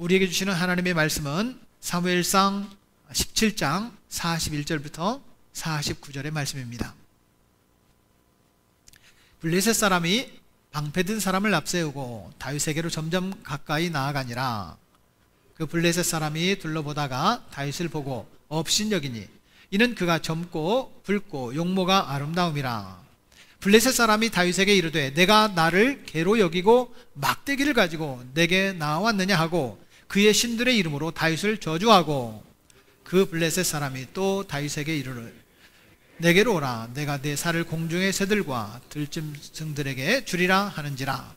우리에게 주시는 하나님의 말씀은 사무엘상 17장 41절부터 49절의 말씀입니다. 블레셋 사람이 방패든 사람을 앞세우고 다윗에게로 점점 가까이 나아가니라. 그 블레셋 사람이 둘러보다가 다윗을 보고 업신여기니 이는 그가 젊고 붉고 용모가 아름다움이라. 블레셋 사람이 다윗에게 이르되 내가 나를 개로 여기고 막대기를 가지고 내게 나왔느냐 하고 그의 신들의 이름으로 다윗을 저주하고, 그 블레셋 사람이 또 다윗에게 이르되 내게로 오라. 내가 내 살을 공중의 새들과 들짐승들에게 주리라 하는지라.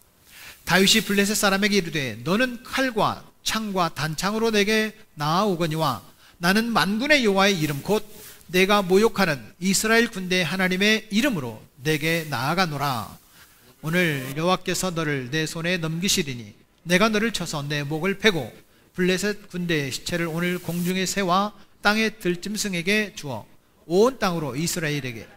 다윗이 블레셋 사람에게 이르되 너는 칼과 창과 단창으로 내게 나아오거니와 나는 만군의 여호와의 이름 곧 내가 모욕하는 이스라엘 군대 하나님의 이름으로 내게 나아가노라. 오늘 여호와께서 너를 내 손에 넘기시리니 내가 너를 쳐서 내 목을 베고 블레셋 군대의 시체를 오늘 공중의 새와 땅의 들짐승에게 주어 온 땅으로 이스라엘에게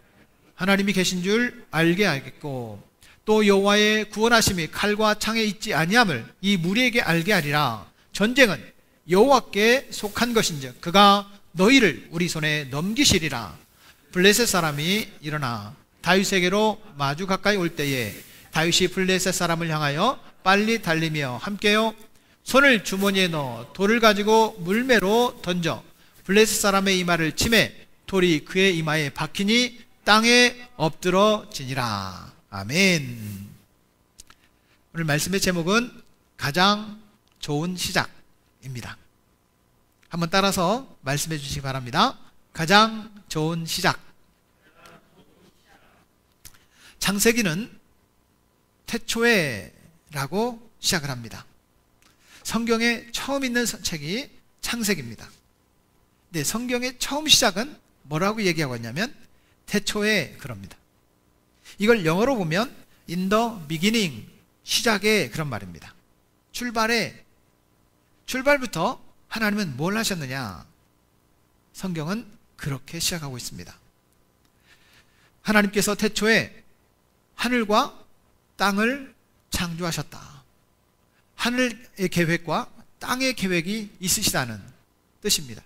하나님이 계신 줄 알게 하겠고, 또 여호와의 구원하심이 칼과 창에 있지 아니함을 이 무리에게 알게 하리라. 전쟁은 여호와께 속한 것인즉 그가 너희를 우리 손에 넘기시리라. 블레셋 사람이 일어나 다윗에게로 마주 가까이 올 때에 다윗이 블레셋 사람을 향하여 빨리 달리며 함께요 손을 주머니에 넣어 돌을 가지고 물매로 던져 블레셋 사람의 이마를 치매 돌이 그의 이마에 박히니 땅에 엎드러지니라. 아멘. 오늘 말씀의 제목은 가장 좋은 시작입니다. 한번 따라서 말씀해 주시기 바랍니다. 가장 좋은 시작. 창세기는 태초에라고 시작을 합니다. 성경에 처음 있는 책이 창세기입니다. 네, 성경의 처음 시작은 뭐라고 얘기하고 있냐면 태초에 그럽니다. 이걸 영어로 보면 in the beginning, 시작에 그런 말입니다. 출발부터 하나님은 뭘 하셨느냐? 성경은 그렇게 시작하고 있습니다. 하나님께서 태초에 하늘과 땅을 창조하셨다. 하늘의 계획과 땅의 계획이 있으시다는 뜻입니다.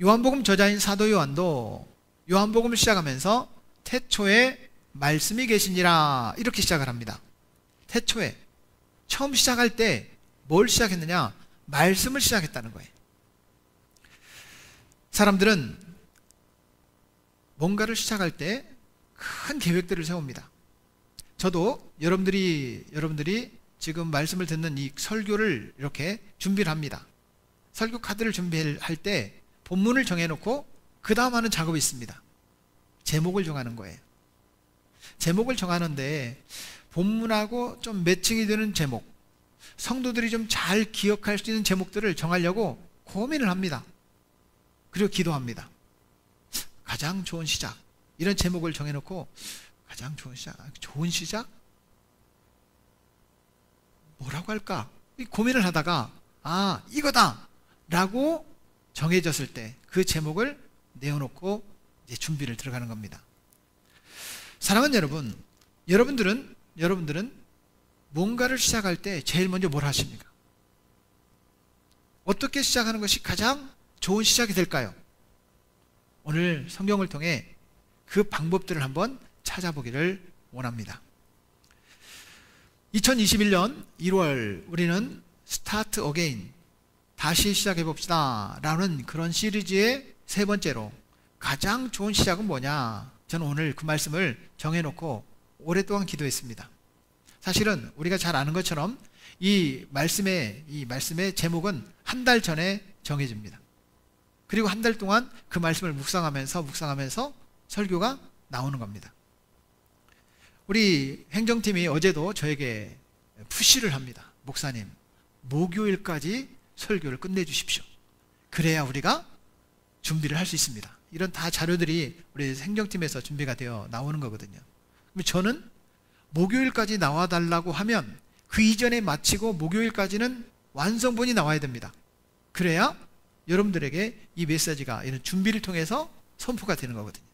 요한복음 저자인 사도 요한도 요한복음을 시작하면서 태초에 말씀이 계시니라 이렇게 시작을 합니다. 태초에 처음 시작할 때 뭘 시작했느냐? 말씀을 시작했다는 거예요. 사람들은 뭔가를 시작할 때 큰 계획들을 세웁니다. 저도 여러분들이 지금 말씀을 듣는 이 설교를 이렇게 준비를 합니다. 설교 카드를 준비할 때 본문을 정해놓고 그 다음 하는 작업이 있습니다. 제목을 정하는 거예요. 제목을 정하는데 본문하고 좀 매칭이 되는 제목, 성도들이 좀 잘 기억할 수 있는 제목들을 정하려고 고민을 합니다. 그리고 기도합니다. 가장 좋은 시작, 이런 제목을 정해놓고 가장 좋은 시작, 좋은 시작? 뭐라고 할까? 고민을 하다가 이거다! 라고 정해졌을 때 그 제목을 내어놓고 이제 준비를 들어가는 겁니다. 사랑하는 여러분, 여러분들은 뭔가를 시작할 때 제일 먼저 뭘 하십니까? 어떻게 시작하는 것이 가장 좋은 시작이 될까요? 오늘 성경을 통해 그 방법들을 한번 찾아보기를 원합니다. 2021년 1월 우리는 스타트 어게인, 다시 시작해 봅시다 라는 그런 시리즈의 세 번째로 가장 좋은 시작은 뭐냐? 저는 오늘 그 말씀을 정해놓고 오랫동안 기도했습니다. 사실은 우리가 잘 아는 것처럼 이 말씀의 제목은 한 달 전에 정해집니다. 그리고 한 달 동안 그 말씀을 묵상하면서 설교가 나오는 겁니다. 우리 행정팀이 어제도 저에게 푸시를 합니다. 목사님, 목요일까지 설교를 끝내주십시오. 그래야 우리가 준비를 할 수 있습니다. 이런 다 자료들이 우리 행정팀에서 준비가 되어 나오는 거거든요. 그럼 저는 목요일까지 나와달라고 하면 그 이전에 마치고 목요일까지는 완성본이 나와야 됩니다. 그래야 여러분들에게 이 메시지가 이런 준비를 통해서 선포가 되는 거거든요.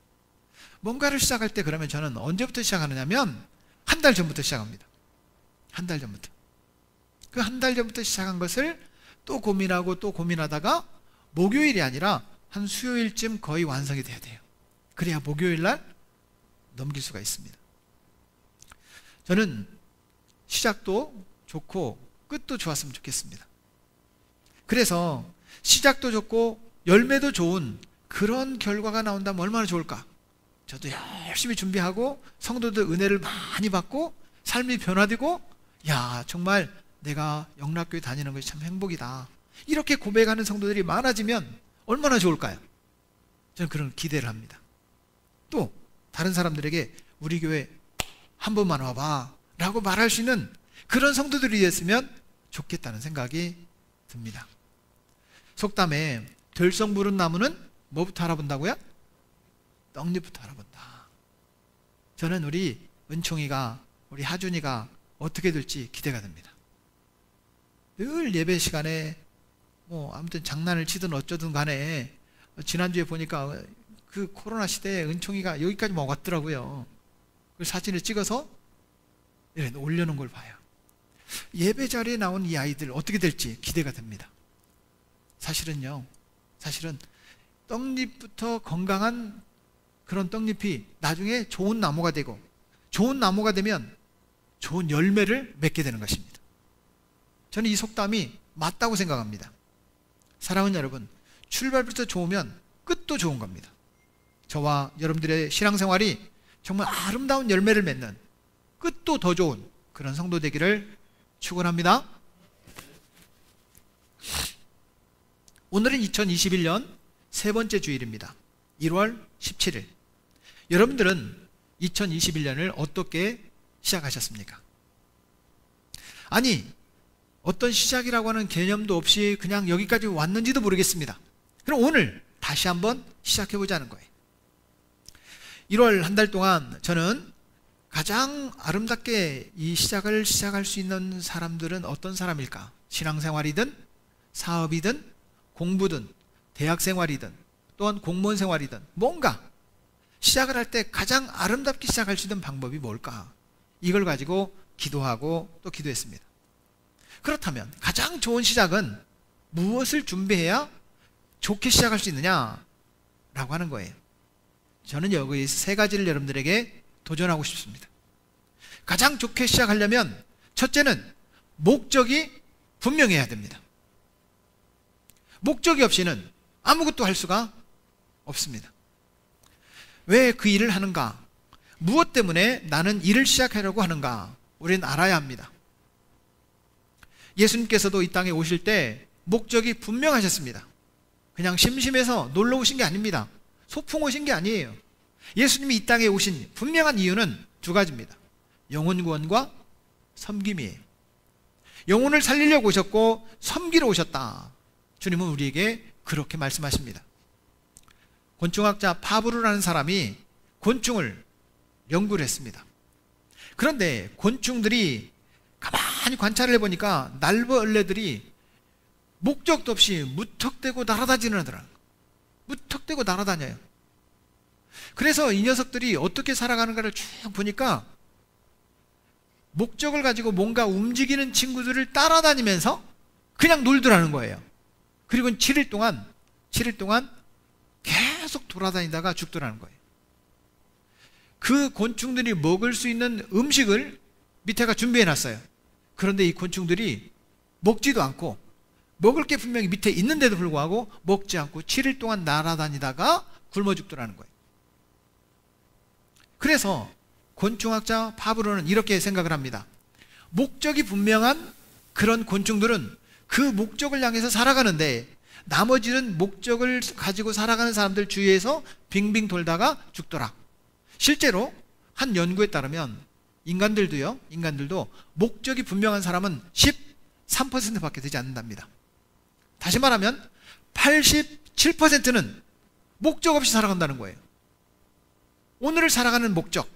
뭔가를 시작할 때 그러면 저는 언제부터 시작하느냐면 한 달 전부터 시작합니다. 한 달 전부터. 그 한 달 전부터 시작한 것을 또 고민하고 또 고민하다가 목요일이 아니라 한 수요일쯤 거의 완성이 돼야 돼요. 그래야 목요일 날 넘길 수가 있습니다. 저는 시작도 좋고 끝도 좋았으면 좋겠습니다. 그래서 시작도 좋고 열매도 좋은 그런 결과가 나온다면 얼마나 좋을까? 저도 열심히 준비하고 성도들 은혜를 많이 받고 삶이 변화되고, 야, 정말 내가 영락교회 다니는 것이 참 행복이다, 이렇게 고백하는 성도들이 많아지면 얼마나 좋을까요? 저는 그런 기대를 합니다. 또 다른 사람들에게 우리 교회 한 번만 와봐 라고 말할 수 있는 그런 성도들이 됐으면 좋겠다는 생각이 듭니다. 속담에 들성 부른 나무는 뭐부터 알아본다고요? 떡잎부터 알아본다. 저는 우리 은총이가, 우리 하준이가 어떻게 될지 기대가 됩니다. 늘 예배 시간에 아무튼 장난을 치든 어쩌든 간에 지난주에 보니까 그 코로나 시대에 은총이가 여기까지 왔더라고요. 그 사진을 찍어서 올려놓은 걸 봐요. 예배 자리에 나온 이 아이들 어떻게 될지 기대가 됩니다. 사실은 떡잎부터 건강한 그런 떡잎이 나중에 좋은 나무가 되고, 좋은 나무가 되면 좋은 열매를 맺게 되는 것입니다. 저는 이 속담이 맞다고 생각합니다. 사랑하는 여러분, 출발부터 좋으면 끝도 좋은 겁니다. 저와 여러분들의 신앙생활이 정말 아름다운 열매를 맺는, 끝도 더 좋은 그런 성도 되기를 축원합니다. 오늘은 2021년 세 번째 주일입니다. 1월 17일. 여러분들은 2021년을 어떻게 시작하셨습니까? 아니, 어떤 시작이라고 하는 개념도 없이 그냥 여기까지 왔는지도 모르겠습니다. 그럼 오늘 다시 한번 시작해보자는 거예요. 1월 한 달 동안 저는 가장 아름답게 이 시작을 시작할 수 있는 사람들은 어떤 사람일까? 신앙생활이든 사업이든 공부든 대학생활이든 또한 공무원 생활이든 뭔가 시작을 할 때 가장 아름답게 시작할 수 있는 방법이 뭘까? 이걸 가지고 기도하고 또 기도했습니다. 그렇다면 가장 좋은 시작은 무엇을 준비해야 좋게 시작할 수 있느냐? 라고 하는 거예요. 저는 여기 세 가지를 여러분들에게 도전하고 싶습니다. 가장 좋게 시작하려면 첫째는 목적이 분명해야 됩니다. 목적이 없이는 아무것도 할 수가 없습니다. 왜 그 일을 하는가? 무엇 때문에 나는 일을 시작하려고 하는가? 우리는 알아야 합니다. 예수님께서도 이 땅에 오실 때 목적이 분명하셨습니다. 그냥 심심해서 놀러 오신 게 아닙니다. 소풍 오신 게 아니에요. 예수님이 이 땅에 오신 분명한 이유는 두 가지입니다. 영혼 구원과 섬김이에요. 영혼을 살리려고 오셨고 섬기러 오셨다. 주님은 우리에게 그렇게 말씀하십니다. 곤충학자 파브르라는 사람이 곤충을 연구를 했습니다. 그런데 곤충들이 가만히 관찰을 해보니까 날벌레들이 목적도 없이 무턱대고 날아다니는 애들은 무턱대고 날아다녀요. 그래서 이 녀석들이 어떻게 살아가는가를 쭉 보니까 목적을 가지고 뭔가 움직이는 친구들을 따라다니면서 그냥 놀더라는 거예요. 그리고 7일 동안 계속 돌아다니다가 죽더라는 거예요. 그 곤충들이 먹을 수 있는 음식을 밑에가 준비해 놨어요. 그런데 이 곤충들이 먹지도 않고, 먹을 게 분명히 밑에 있는데도 불구하고 먹지 않고 7일 동안 날아다니다가 굶어 죽더라는 거예요. 그래서 곤충학자 파브르는 이렇게 생각을 합니다. 목적이 분명한 그런 곤충들은 그 목적을 향해서 살아가는데, 나머지는 목적을 가지고 살아가는 사람들 주위에서 빙빙 돌다가 죽더라. 실제로 한 연구에 따르면 인간들도 목적이 분명한 사람은 13%밖에 되지 않는답니다. 다시 말하면 87%는 목적 없이 살아간다는 거예요. 오늘을 살아가는 목적,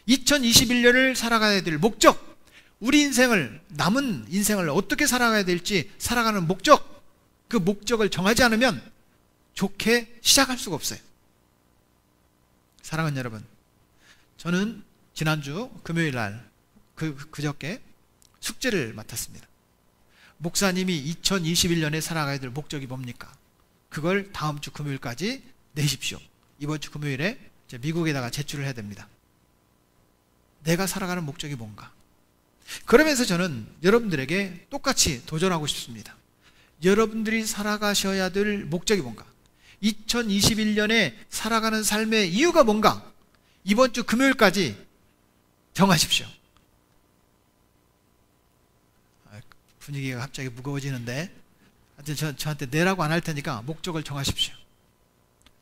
2021년을 살아가야 될 목적, 우리 인생을, 남은 인생을 어떻게 살아가야 될지 살아가는 목적, 그 목적을 정하지 않으면 좋게 시작할 수가 없어요. 사랑하는 여러분, 저는 지난주 금요일 날 그저께 숙제를 맡았습니다. 목사님이 2021년에 살아가야 될 목적이 뭡니까? 그걸 다음 주 금요일까지 내십시오. 이번 주 금요일에 미국에다가 제출을 해야 됩니다. 내가 살아가는 목적이 뭔가? 그러면서 저는 여러분들에게 똑같이 도전하고 싶습니다. 여러분들이 살아가셔야 될 목적이 뭔가? 2021년에 살아가는 삶의 이유가 뭔가? 이번 주 금요일까지 정하십시오. 분위기가 갑자기 무거워지는데 하여튼 저한테 내라고 안 할 테니까 목적을 정하십시오.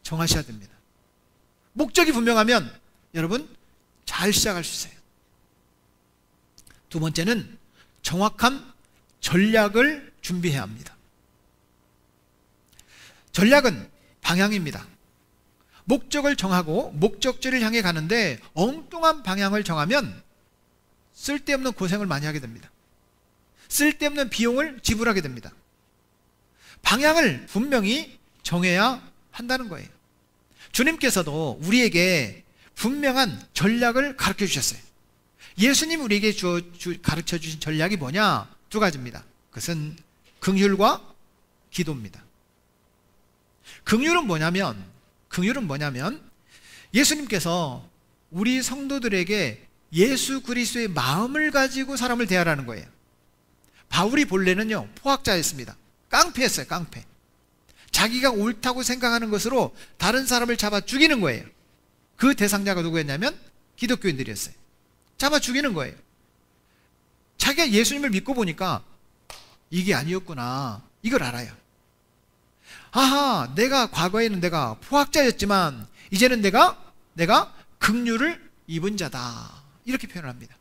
정하셔야 됩니다. 목적이 분명하면 여러분 잘 시작할 수 있어요. 두 번째는 정확한 전략을 준비해야 합니다. 전략은 방향입니다. 목적을 정하고 목적지를 향해 가는데 엉뚱한 방향을 정하면 쓸데없는 고생을 많이 하게 됩니다. 쓸데없는 비용을 지불하게 됩니다. 방향을 분명히 정해야 한다는 거예요. 주님께서도 우리에게 분명한 전략을 가르쳐 주셨어요. 예수님 우리에게 가르쳐 주신 전략이 뭐냐? 두 가지입니다. 그것은 긍휼과 기도입니다. 긍휼은 뭐냐면 예수님께서 우리 성도들에게 예수 그리스도의 마음을 가지고 사람을 대하라는 거예요. 바울이 본래는요 포학자였습니다. 깡패였어요. 깡패. 자기가 옳다고 생각하는 것으로 다른 사람을 잡아 죽이는 거예요. 그 대상자가 누구였냐면 기독교인들이었어요. 잡아 죽이는 거예요. 자기가 예수님을 믿고 보니까 이게 아니었구나, 이걸 알아요. 아하, 내가 과거에는 내가 포학자였지만 이제는 내가 긍휼을 입은 자다, 이렇게 표현을 합니다.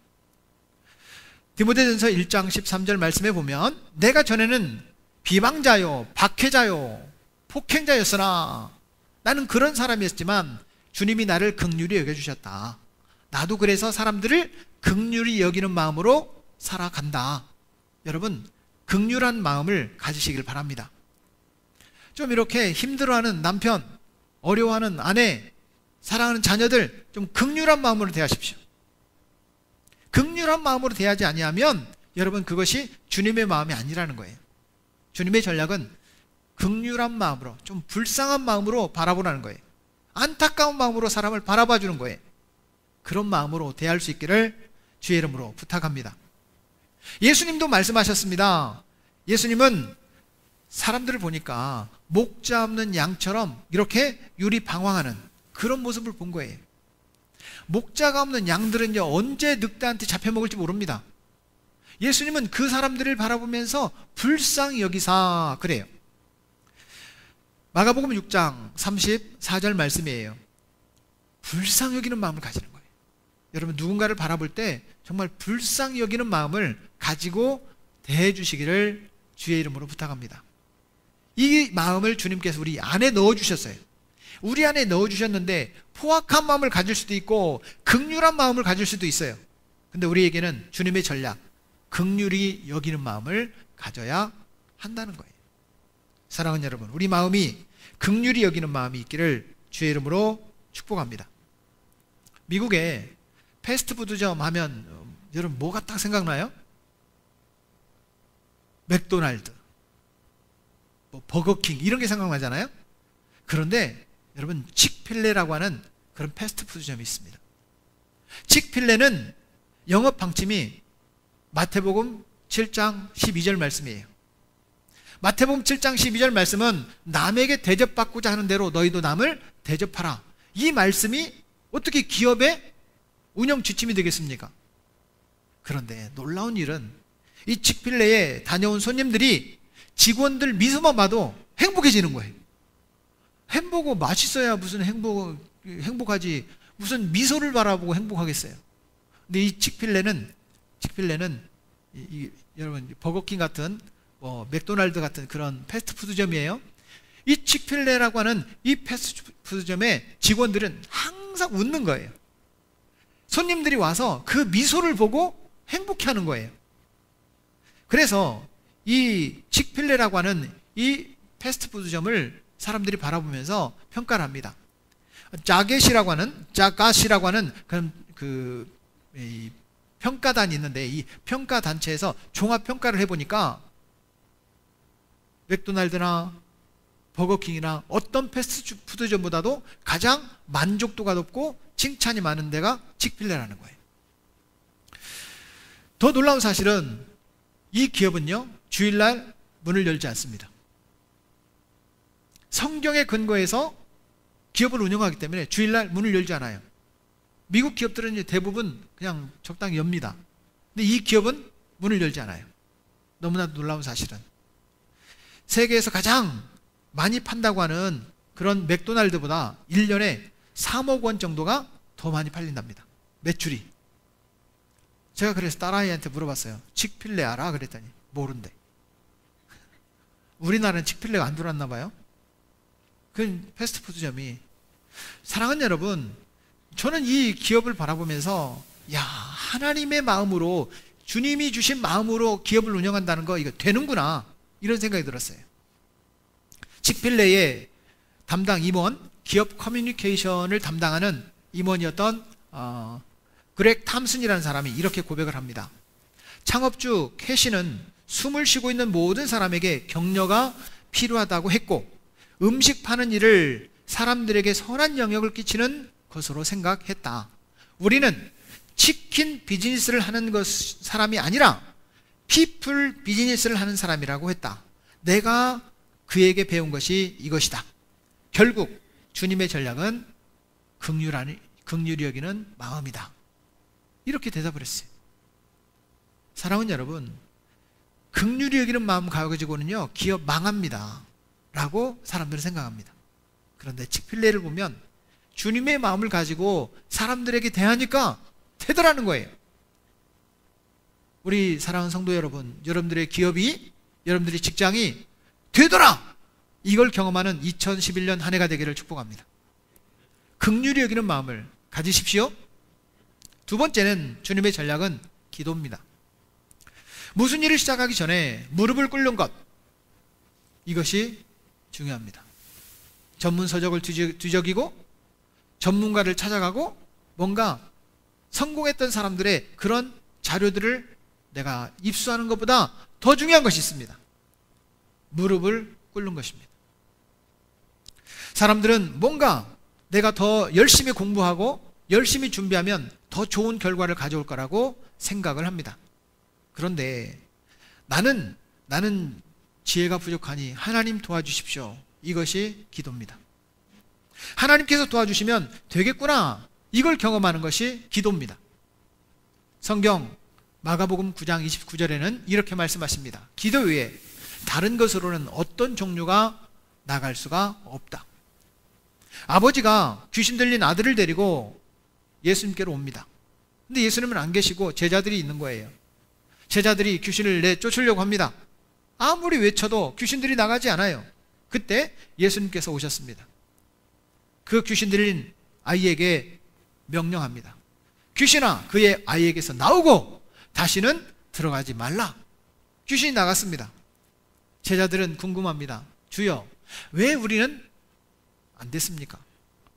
디모데전서 1장 13절 말씀에 보면 내가 전에는 비방자요, 박해자요, 폭행자였으나 나는 그런 사람이었지만 주님이 나를 긍휼히 여겨주셨다. 나도 그래서 사람들을 긍휼히 여기는 마음으로 살아간다. 여러분, 긍휼한 마음을 가지시길 바랍니다. 좀 이렇게 힘들어하는 남편, 어려워하는 아내, 사랑하는 자녀들 좀 긍휼한 마음으로 대하십시오. 긍휼한 마음으로 대하지 아니하면 여러분 그것이 주님의 마음이 아니라는 거예요. 주님의 전략은 긍휼한 마음으로, 좀 불쌍한 마음으로 바라보라는 거예요. 안타까운 마음으로 사람을 바라봐 주는 거예요. 그런 마음으로 대할 수 있기를 주의 이름으로 부탁합니다. 예수님도 말씀하셨습니다. 예수님은 사람들을 보니까 목자 없는 양처럼 이렇게 유리방황하는 그런 모습을 본 거예요. 목자가 없는 양들은요 언제 늑대한테 잡혀먹을지 모릅니다. 예수님은 그 사람들을 바라보면서 불쌍히 여기사 그래요. 마가복음 6장 34절 말씀이에요. 불쌍히 여기는 마음을 가지는 거예요. 여러분 누군가를 바라볼 때 정말 불쌍히 여기는 마음을 가지고 대해 주시기를 주의 이름으로 부탁합니다. 이 마음을 주님께서 우리 안에 넣어주셨어요. 우리 안에 넣어주셨는데 포악한 마음을 가질 수도 있고 긍휼한 마음을 가질 수도 있어요. 근데 우리에게는 주님의 전략, 긍휼히 여기는 마음을 가져야 한다는 거예요. 사랑하는 여러분, 우리 마음이 긍휼히 여기는 마음이 있기를 주의 이름으로 축복합니다. 미국에 패스트푸드점 하면 여러분 뭐가 딱 생각나요? 맥도날드, 버거킹 이런 게 생각나잖아요. 그런데 여러분 칙필레라고 하는 그런 패스트푸드점이 있습니다. 칙필레는 영업 방침이 마태복음 7장 12절 말씀이에요. 마태복음 7장 12절 말씀은 남에게 대접받고자 하는 대로 너희도 남을 대접하라. 이 말씀이 어떻게 기업의 운영 지침이 되겠습니까? 그런데 놀라운 일은 이 칙필레에 다녀온 손님들이 직원들 미소만 봐도 행복해지는 거예요. 햄버거 맛있어야 무슨 행복하지, 무슨 미소를 바라보고 행복하겠어요. 근데 이 칙필레는 여러분 버거킹 같은 맥도날드 같은 그런 패스트푸드점이에요. 이 칙필레라고 하는 이 패스트푸드점의 직원들은 항상 웃는 거예요. 손님들이 와서 그 미소를 보고 행복해하는 거예요. 그래서 이 칙필레라고 하는 이 패스트푸드점을 사람들이 바라보면서 평가를 합니다. 짜게시라고 하는 그런 이 평가단이 있는데 이 평가 단체에서 종합 평가를 해보니까 맥도날드나 버거킹이나 어떤 패스트푸드점보다도 가장 만족도가 높고 칭찬이 많은 데가 칙필레라는 거예요. 더 놀라운 사실은 이 기업은요, 주일날 문을 열지 않습니다. 성경에 근거해서 기업을 운영하기 때문에 주일날 문을 열지 않아요. 미국 기업들은 대부분 그냥 적당히 엽니다. 근데 이 기업은 문을 열지 않아요. 너무나 놀라운 사실은 세계에서 가장 많이 판다고 하는 그런 맥도날드보다 1년에 3억 원 정도가 더 많이 팔린답니다. 매출이. 제가 그래서 딸아이한테 물어봤어요. 칙필레 알아? 그랬더니 모른대. 우리나라는 칙필레가 안 들어왔나 봐요. 그 패스트푸드점이. 사랑하는 여러분, 저는 이 기업을 바라보면서 야, 하나님의 마음으로, 주님이 주신 마음으로 기업을 운영한다는 거 이거 되는구나, 이런 생각이 들었어요. 칙필레의 담당 임원, 기업 커뮤니케이션을 담당하는 임원이었던 그렉 탐슨이라는 사람이 이렇게 고백을 합니다. 창업주 캐시는 숨을 쉬고 있는 모든 사람에게 격려가 필요하다고 했고, 음식 파는 일을 사람들에게 선한 영향을 끼치는 것으로 생각했다. 우리는 치킨 비즈니스를 하는 사람이 아니라 피플 비즈니스를 하는 사람이라고 했다. 내가 그에게 배운 것이 이것이다. 결국 주님의 전략은 긍휼히 여기는 마음이다. 이렇게 대답을 했어요. 사랑하는 여러분, 긍휼히 여기는 마음 가지고는요, 기업 망합니다 라고 사람들은 생각합니다. 그런데 칙필레를 보면 주님의 마음을 가지고 사람들에게 대하니까 되더라는 거예요. 우리 사랑하는 성도 여러분, 여러분들의 기업이, 여러분들의 직장이 되더라! 이걸 경험하는 2011년 한 해가 되기를 축복합니다. 긍휼히 여기는 마음을 가지십시오. 두 번째는 주님의 전략은 기도입니다. 무슨 일을 시작하기 전에 무릎을 꿇는 것, 이것이 중요합니다. 전문 서적을 뒤적이고 전문가를 찾아가고 뭔가 성공했던 사람들의 그런 자료들을 내가 입수하는 것보다 더 중요한 것이 있습니다. 무릎을 꿇는 것입니다. 사람들은 뭔가 내가 더 열심히 공부하고 열심히 준비하면 더 좋은 결과를 가져올 거라고 생각을 합니다. 그런데 나는 지혜가 부족하니 하나님 도와주십시오. 이것이 기도입니다. 하나님께서 도와주시면 되겠구나, 이걸 경험하는 것이 기도입니다. 성경 마가복음 9장 29절에는 이렇게 말씀하십니다. 기도 외에 다른 것으로는 어떤 종류가 나갈 수가 없다. 아버지가 귀신 들린 아들을 데리고 예수님께로 옵니다. 근데 예수님은 안 계시고 제자들이 있는 거예요. 제자들이 귀신을 내쫓으려고 합니다. 아무리 외쳐도 귀신들이 나가지 않아요. 그때 예수님께서 오셨습니다. 그 귀신 들린 아이에게 명령합니다. 귀신아, 그의 아이에게서 나오고 다시는 들어가지 말라. 귀신이 나갔습니다. 제자들은 궁금합니다. 주여, 왜 우리는 안 됐습니까?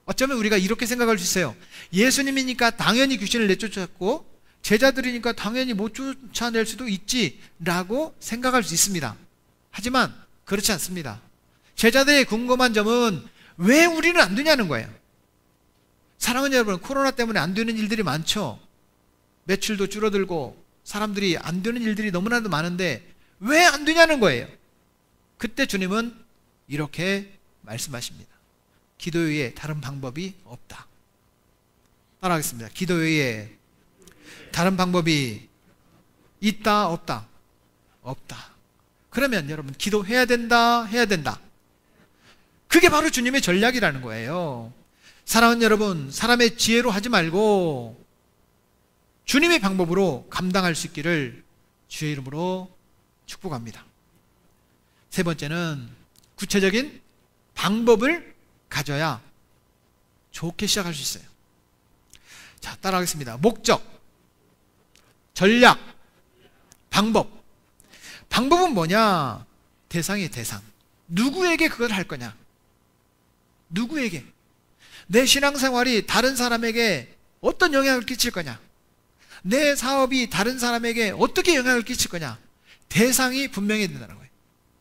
어쩌면 우리가 이렇게 생각할 수 있어요. 예수님이니까 당연히 귀신을 내쫓았고 제자들이니까 당연히 못 쫓아낼 수도 있지 라고 생각할 수 있습니다. 하지만 그렇지 않습니다. 제자들의 궁금한 점은 왜 우리는 안 되냐는 거예요. 사랑하는 여러분, 코로나 때문에 안 되는 일들이 많죠. 매출도 줄어들고 사람들이 안 되는 일들이 너무나도 많은데 왜 안 되냐는 거예요. 그때 주님은 이렇게 말씀하십니다. 기도 외에 다른 방법이 없다. 따라하겠습니다. 기도 외에 다른 방법이 있다, 없다? 없다. 그러면 여러분, 기도해야 된다, 해야 된다. 그게 바로 주님의 전략이라는 거예요. 사랑하는 여러분, 사람의 지혜로 하지 말고 주님의 방법으로 감당할 수 있기를 주의 이름으로 축복합니다. 세 번째는 구체적인 방법을 가져야 좋게 시작할 수 있어요. 자, 따라하겠습니다. 목적, 전략, 방법. 방법은 뭐냐? 대상이에요, 대상. 누구에게 그걸 할 거냐? 누구에게? 내 신앙생활이 다른 사람에게 어떤 영향을 끼칠 거냐? 내 사업이 다른 사람에게 어떻게 영향을 끼칠 거냐? 대상이 분명해야 된다는 거예요.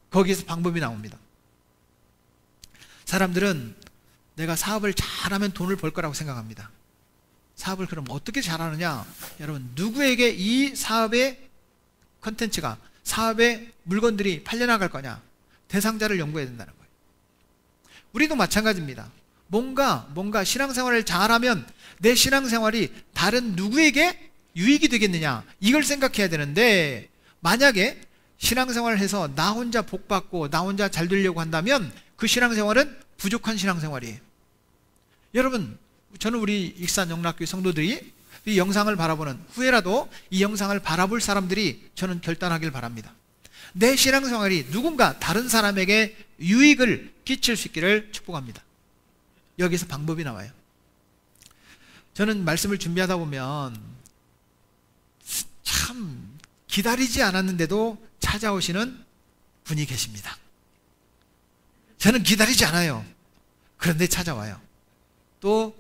거기에서 방법이 나옵니다. 사람들은 내가 사업을 잘하면 돈을 벌 거라고 생각합니다. 사업을 그럼 어떻게 잘하느냐? 여러분, 누구에게 이 사업의 컨텐츠가, 사업의 물건들이 팔려나갈 거냐? 대상자를 연구해야 된다는 거예요. 우리도 마찬가지입니다. 뭔가 신앙생활을 잘하면 내 신앙생활이 다른 누구에게 유익이 되겠느냐, 이걸 생각해야 되는데, 만약에 신앙생활을 해서 나 혼자 복받고 나 혼자 잘 되려고 한다면 그 신앙생활은 부족한 신앙생활이에요. 여러분, 저는 우리 익산 영락교회 성도들이 이 영상을 바라보는 후에라도 이 영상을 바라볼 사람들이 저는 결단하길 바랍니다. 내 신앙생활이 누군가 다른 사람에게 유익을 끼칠 수 있기를 축복합니다. 여기서 방법이 나와요. 저는 말씀을 준비하다 보면 참 기다리지 않았는데도 찾아오시는 분이 계십니다. 저는 기다리지 않아요. 그런데 찾아와요. 또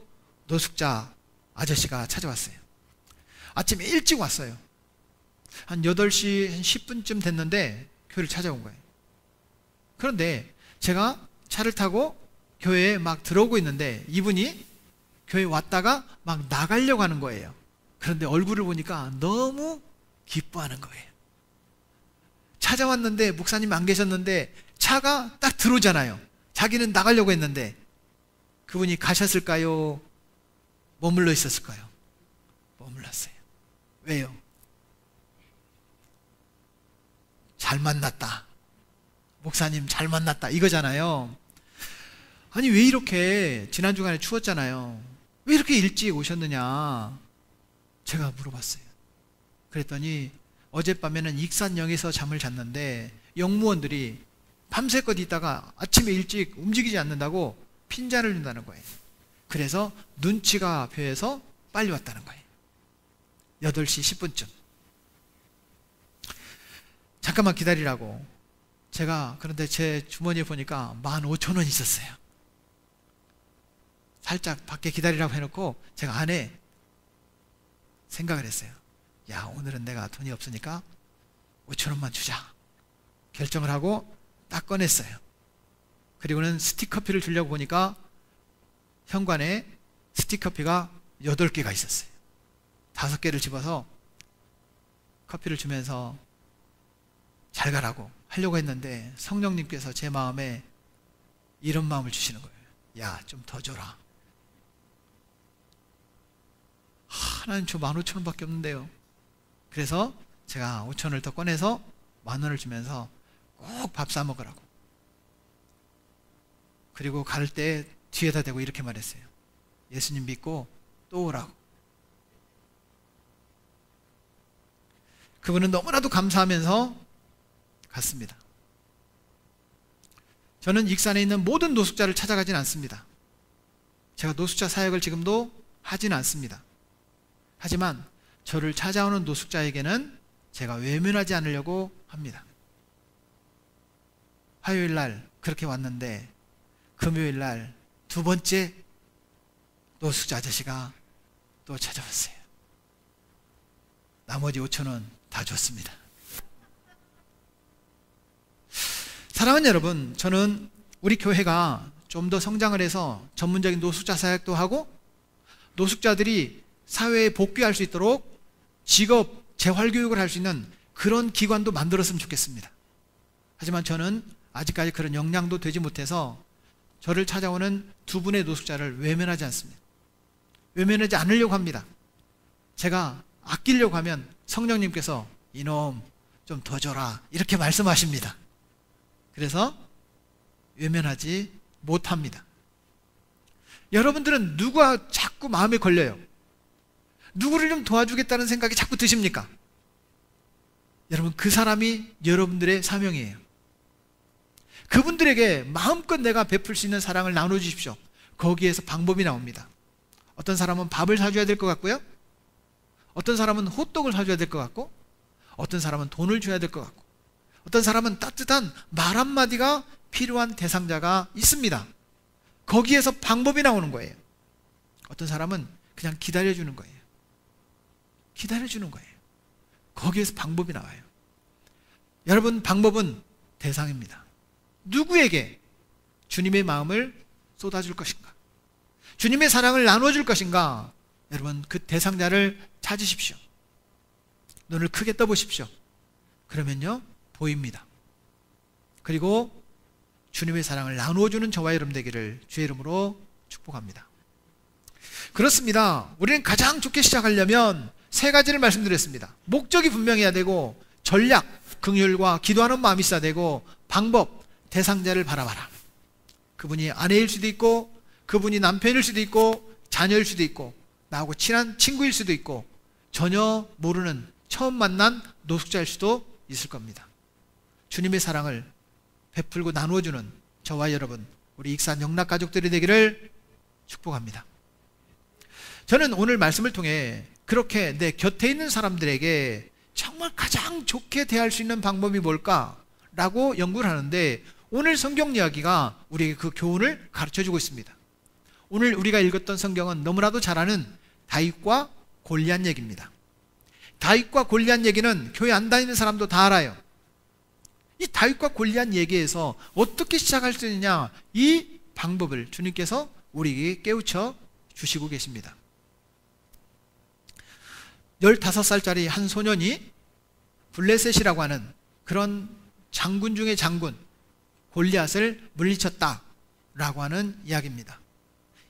노숙자 아저씨가 찾아왔어요. 아침에 일찍 왔어요. 한 8시 한 10분쯤 됐는데 교회를 찾아온 거예요. 그런데 제가 차를 타고 교회에 막 들어오고 있는데 이분이 교회에 왔다가 막 나가려고 하는 거예요. 그런데 얼굴을 보니까 너무 기뻐하는 거예요. 찾아왔는데 목사님 안 계셨는데 차가 딱 들어오잖아요. 자기는 나가려고 했는데 그분이 가셨을까요? 머물러 있었을까요? 머물렀어요. 왜요? 잘 만났다. 목사님 잘 만났다. 이거잖아요. 아니, 왜 이렇게 지난 주간에 추웠잖아요. 왜 이렇게 일찍 오셨느냐? 제가 물어봤어요. 그랬더니 어젯밤에는 익산역에서 잠을 잤는데 영무원들이 밤새껏 있다가 아침에 일찍 움직이지 않는다고 핀잔을 준다는 거예요. 그래서 눈치가 보여서 빨리 왔다는 거예요. 8시 10분쯤. 잠깐만 기다리라고. 제가 그런데 제 주머니에 보니까 15,000원 있었어요. 살짝 밖에 기다리라고 해놓고 제가 안에 생각을 했어요. 야, 오늘은 내가 돈이 없으니까 5,000원만 주자. 결정을 하고 딱 꺼냈어요. 그리고는 스틱커피를 주려고 보니까 현관에 스틱커피가 8개가 있었어요. 5개를 집어서 커피를 주면서 잘 가라고 하려고 했는데 성령님께서 제 마음에 이런 마음을 주시는 거예요. 야, 좀 더 줘라. 하나님, 저 15,000원밖에 없는데요. 그래서 제가 5,000원을 더 꺼내서 10,000원을 주면서 꼭 밥 사 먹으라고. 그리고 갈 때 뒤에다 대고 이렇게 말했어요. 예수님 믿고 또 오라고. 그분은 너무나도 감사하면서 갔습니다. 저는 익산에 있는 모든 노숙자를 찾아가진 않습니다. 제가 노숙자 사역을 지금도 하진 않습니다. 하지만 저를 찾아오는 노숙자에게는 제가 외면하지 않으려고 합니다. 화요일 날 그렇게 왔는데 금요일 날 2번째 노숙자 아저씨가 또 찾아왔어요. 나머지 5,000원 다 줬습니다. 사랑하는 여러분, 저는 우리 교회가 좀 더 성장을 해서 전문적인 노숙자 사역도 하고 노숙자들이 사회에 복귀할 수 있도록 직업 재활교육을 할 수 있는 그런 기관도 만들었으면 좋겠습니다. 하지만 저는 아직까지 그런 역량도 되지 못해서 저를 찾아오는 2분의 노숙자를 외면하지 않습니다. 외면하지 않으려고 합니다. 제가 아끼려고 하면 성령님께서 이놈 좀 더 줘라 이렇게 말씀하십니다. 그래서 외면하지 못합니다. 여러분들은 누가 자꾸 마음에 걸려요? 누구를 좀 도와주겠다는 생각이 자꾸 드십니까? 여러분, 그 사람이 여러분들의 사명이에요. 그분들에게 마음껏 내가 베풀 수 있는 사랑을 나눠주십시오. 거기에서 방법이 나옵니다. 어떤 사람은 밥을 사줘야 될 것 같고요. 어떤 사람은 호떡을 사줘야 될 것 같고, 어떤 사람은 돈을 줘야 될 것 같고, 어떤 사람은 따뜻한 말 한마디가 필요한 대상자가 있습니다. 거기에서 방법이 나오는 거예요. 어떤 사람은 그냥 기다려주는 거예요. 기다려주는 거예요. 거기에서 방법이 나와요. 여러분, 방법은 대상입니다. 누구에게 주님의 마음을 쏟아줄 것인가? 주님의 사랑을 나눠줄 것인가? 여러분, 그 대상자를 찾으십시오. 눈을 크게 떠보십시오. 그러면요, 보입니다. 그리고 주님의 사랑을 나누어주는 저와 여러분 되기를 주의 이름으로 축복합니다. 그렇습니다. 우리는 가장 좋게 시작하려면 세 가지를 말씀드렸습니다. 목적이 분명해야 되고, 전략, 긍휼과 기도하는 마음이 있어야 되고, 방법, 대상자를 바라봐라. 그분이 아내일 수도 있고, 그분이 남편일 수도 있고, 자녀일 수도 있고, 나하고 친한 친구일 수도 있고, 전혀 모르는 처음 만난 노숙자일 수도 있을 겁니다. 주님의 사랑을 베풀고 나누어주는 저와 여러분, 우리 익산 영락 가족들이 되기를 축복합니다. 저는 오늘 말씀을 통해 그렇게 내 곁에 있는 사람들에게 정말 가장 좋게 대할 수 있는 방법이 뭘까라고 연구를 하는데, 오늘 성경 이야기가 우리에게 그 교훈을 가르쳐주고 있습니다. 오늘 우리가 읽었던 성경은 너무나도 잘 아는 다윗과 골리앗 얘기입니다. 다윗과 골리앗 얘기는 교회 안 다니는 사람도 다 알아요. 이 다윗과 골리앗 얘기에서 어떻게 시작할 수 있느냐, 이 방법을 주님께서 우리에게 깨우쳐 주시고 계십니다. 15살짜리 한 소년이 블레셋이라고 하는 그런 장군 중의 장군 골리앗을 물리쳤다라고 하는 이야기입니다.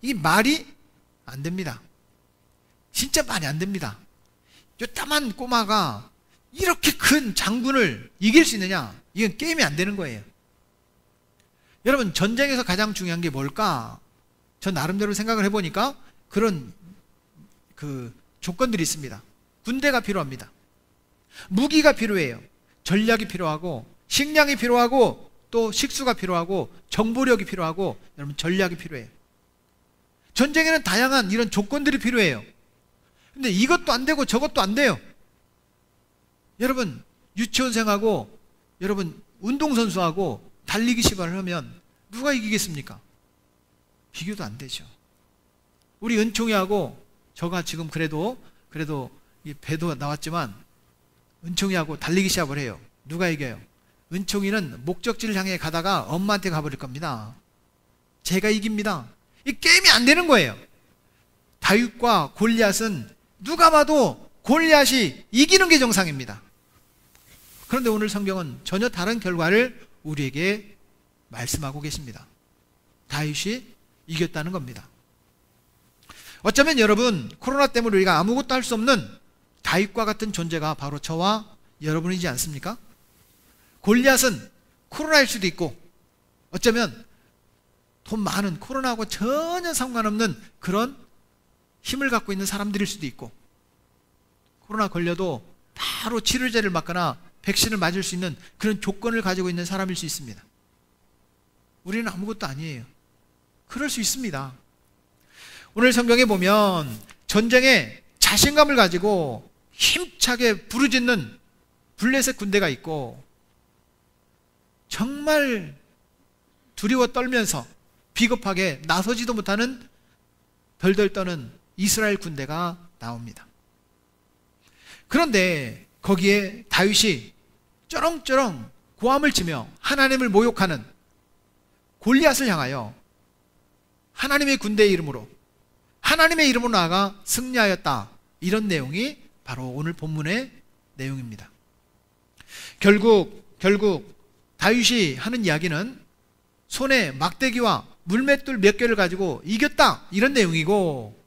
이 말이 안 됩니다. 진짜 말이 안 됩니다. 요따만 꼬마가 이렇게 큰 장군을 이길 수 있느냐? 이건 게임이 안 되는 거예요. 여러분, 전쟁에서 가장 중요한 게 뭘까? 저 나름대로 생각을 해보니까 그런 조건들이 있습니다. 군대가 필요합니다. 무기가 필요해요. 전략이 필요하고, 식량이 필요하고, 또 식수가 필요하고, 정보력이 필요하고, 여러분, 전략이 필요해요. 전쟁에는 다양한 이런 조건들이 필요해요. 근데 이것도 안 되고 저것도 안 돼요. 여러분, 유치원생하고 여러분 운동선수하고 달리기 시간을 하면 누가 이기겠습니까? 비교도 안 되죠. 우리 은총이하고, 저가 지금 그래도 이 배도 나왔지만 은총이하고 달리기 시합을 해요. 누가 이겨요? 은총이는 목적지를 향해 가다가 엄마한테 가버릴 겁니다. 제가 이깁니다. 이 게임이 안 되는 거예요. 다윗과 골리앗은 누가 봐도 골리앗이 이기는 게 정상입니다. 그런데 오늘 성경은 전혀 다른 결과를 우리에게 말씀하고 계십니다. 다윗이 이겼다는 겁니다. 어쩌면 여러분, 코로나 때문에 우리가 아무것도 할 수 없는 다윗과 같은 존재가 바로 저와 여러분이지 않습니까? 골리앗은 코로나일 수도 있고, 어쩌면 돈 많은, 코로나하고 전혀 상관없는 그런 힘을 갖고 있는 사람들일 수도 있고, 코로나 걸려도 바로 치료제를 맞거나 백신을 맞을 수 있는 그런 조건을 가지고 있는 사람일 수 있습니다. 우리는 아무것도 아니에요. 그럴 수 있습니다. 오늘 성경에 보면 전쟁에 자신감을 가지고 힘차게 부르짖는 블레셋 군대가 있고, 정말 두려워 떨면서 비겁하게 나서지도 못하는 덜덜 떠는 이스라엘 군대가 나옵니다. 그런데 거기에 다윗이 쩌렁쩌렁 고함을 치며 하나님을 모욕하는 골리앗을 향하여 하나님의 군대의 이름으로, 하나님의 이름으로 나아가 승리하였다. 이런 내용이 바로 오늘 본문의 내용입니다. 결국 다윗이 하는 이야기는 손에 막대기와 물맷돌 몇 개를 가지고 이겼다, 이런 내용이고,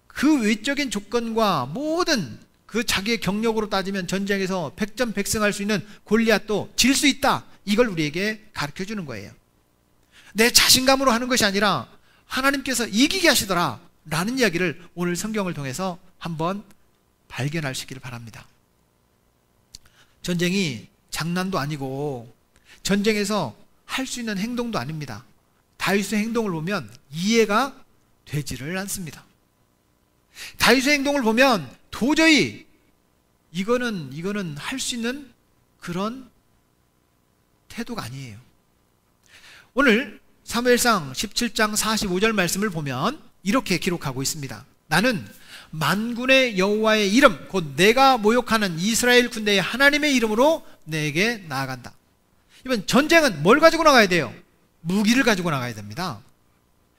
그 외적인 조건과 모든 그 자기의 경력으로 따지면 전쟁에서 100점 100승할 수 있는 골리앗도 질 수 있다, 이걸 우리에게 가르쳐 주는 거예요. 내 자신감으로 하는 것이 아니라 하나님께서 이기게 하시더라 라는 이야기를 오늘 성경을 통해서 한번 발견하시기를 바랍니다. 전쟁이 장난도 아니고 전쟁에서 할 수 있는 행동도 아닙니다. 다윗의 행동을 보면 이해가 되지를 않습니다. 다윗의 행동을 보면 도저히 이거는 할 수 있는 그런 태도가 아니에요. 오늘 사무엘상 17장 45절 말씀을 보면 이렇게 기록하고 있습니다. 나는 만군의 여호와의 이름, 곧 내가 모욕하는 이스라엘 군대의 하나님의 이름으로 내게 나아간다. 이번 전쟁은 뭘 가지고 나가야 돼요? 무기를 가지고 나가야 됩니다.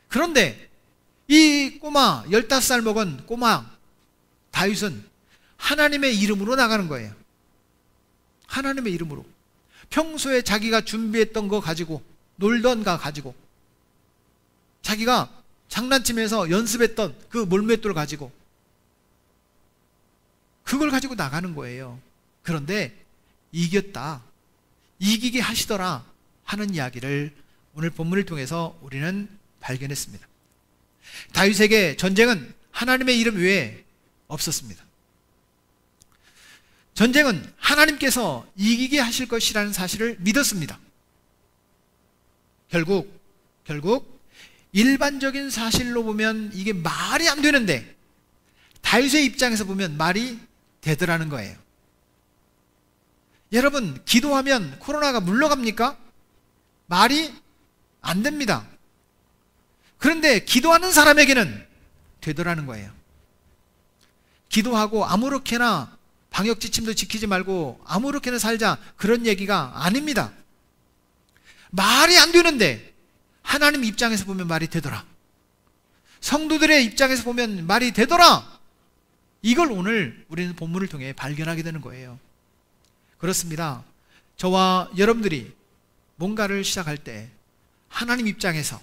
그런데 이 꼬마 15살 먹은 꼬마 다윗은 하나님의 이름으로 나가는 거예요. 하나님의 이름으로. 평소에 자기가 준비했던 거 가지고, 놀던 거 가지고, 자기가 장난치면서 연습했던 그 몰맷돌 가지고, 그걸 가지고 나가는 거예요. 그런데 이겼다, 이기게 하시더라 하는 이야기를 오늘 본문을 통해서 우리는 발견했습니다. 다윗에게 전쟁은 하나님의 이름 외에 없었습니다. 전쟁은 하나님께서 이기게 하실 것이라는 사실을 믿었습니다. 결국 일반적인 사실로 보면 이게 말이 안 되는데 다윗의 입장에서 보면 말이 되더라는 거예요. 여러분, 기도하면 코로나가 물러갑니까? 말이 안 됩니다. 그런데 기도하는 사람에게는 되더라는 거예요. 기도하고 아무렇게나 방역 지침도 지키지 말고 아무렇게나 살자, 그런 얘기가 아닙니다. 말이 안 되는데 하나님 입장에서 보면 말이 되더라. 성도들의 입장에서 보면 말이 되더라. 이걸 오늘 우리는 본문을 통해 발견하게 되는 거예요. 그렇습니다. 저와 여러분들이 뭔가를 시작할 때 하나님 입장에서,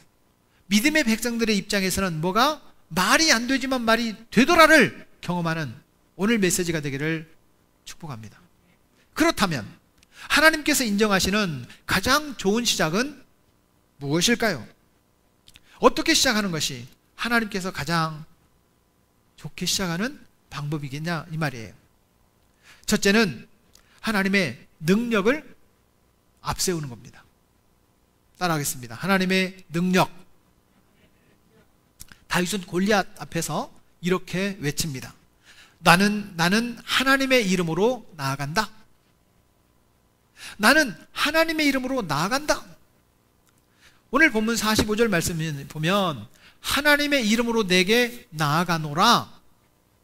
믿음의 백성들의 입장에서는 뭐가 말이 안 되지만 말이 되더라를 경험하는 오늘 메시지가 되기를 축복합니다. 그렇다면 하나님께서 인정하시는 가장 좋은 시작은 무엇일까요? 어떻게 시작하는 것이 하나님께서 가장 좋게 시작하는 방법이겠냐, 이 말이에요. 첫째는 하나님의 능력을 앞세우는 겁니다. 따라하겠습니다. 하나님의 능력. 다윗은 골리앗 앞에서 이렇게 외칩니다. 나는 하나님의 이름으로 나아간다. 나는 하나님의 이름으로 나아간다. 오늘 본문 45절 말씀을 보면 하나님의 이름으로 내게 나아가노라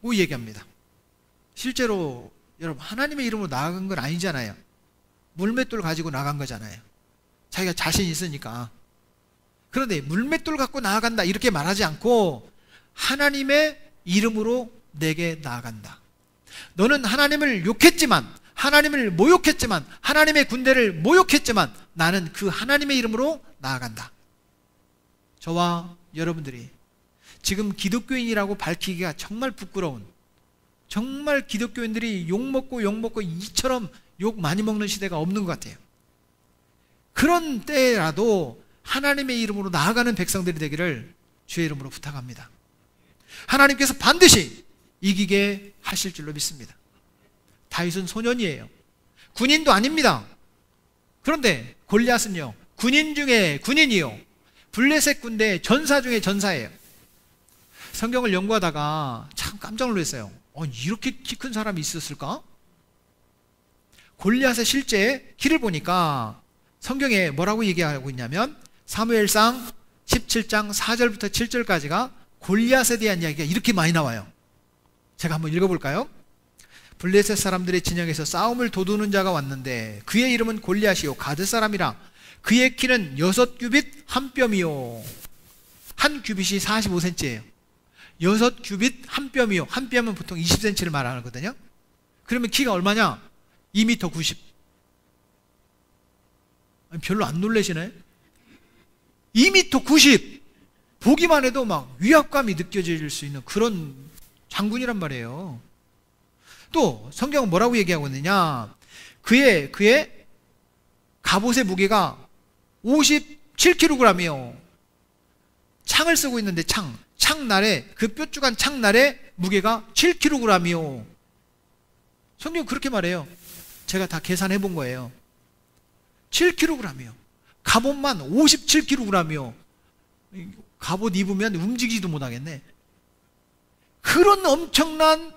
고 얘기합니다. 실제로 여러분, 하나님의 이름으로 나아간 건 아니잖아요. 물맷돌 가지고 나간 거잖아요. 자기가 자신 있으니까. 그런데 물맷돌 갖고 나아간다 이렇게 말하지 않고 하나님의 이름으로 내게 나아간다. 너는 하나님을 욕했지만, 하나님을 모욕했지만, 하나님의 군대를 모욕했지만 나는 그 하나님의 이름으로 나아간다. 저와 여러분들이 지금 기독교인이라고 밝히기가 정말 부끄러운, 정말 기독교인들이 욕먹고 이처럼 욕 많이 먹는 시대가 없는 것 같아요. 그런 때라도 하나님의 이름으로 나아가는 백성들이 되기를 주의 이름으로 부탁합니다. 하나님께서 반드시 이기게 하실 줄로 믿습니다. 다윗은 소년이에요. 군인도 아닙니다. 그런데 골리앗은요, 군인 중에 군인이요, 블레셋 군대 전사 중에 전사예요. 성경을 연구하다가 참 깜짝 놀랐어요. 이렇게 키 큰 사람이 있었을까? 골리앗의 실제 키를 보니까 성경에 뭐라고 얘기하고 있냐면 사무엘상 17장 4절부터 7절까지가 골리앗에 대한 이야기가 이렇게 많이 나와요. 제가 한번 읽어볼까요? 블레셋 사람들의 진영에서 싸움을 도두는 자가 왔는데 그의 이름은 골리앗이요 가드 사람이라. 그의 키는 6규빗 한 뼘이요. 한 규빗이 45cm예요. 6규빗 한 뼘이요. 한 뼘은 보통 20cm를 말하거든요. 그러면 키가 얼마냐? 2m 90. 별로 안 놀라시네. 2m 90. 보기만 해도 막 위압감이 느껴질 수 있는 그런 장군이란 말이에요. 또 성경은 뭐라고 얘기하고 있느냐? 그의 갑옷의 무게가 57kg이요. 창을 쓰고 있는데 창날에, 그 뾰족한 창날의 무게가 7kg이요. 성경은 그렇게 말해요. 제가 다 계산해 본 거예요. 7kg이요. 갑옷만 57kg이요. 갑옷 입으면 움직이지도 못하겠네. 그런 엄청난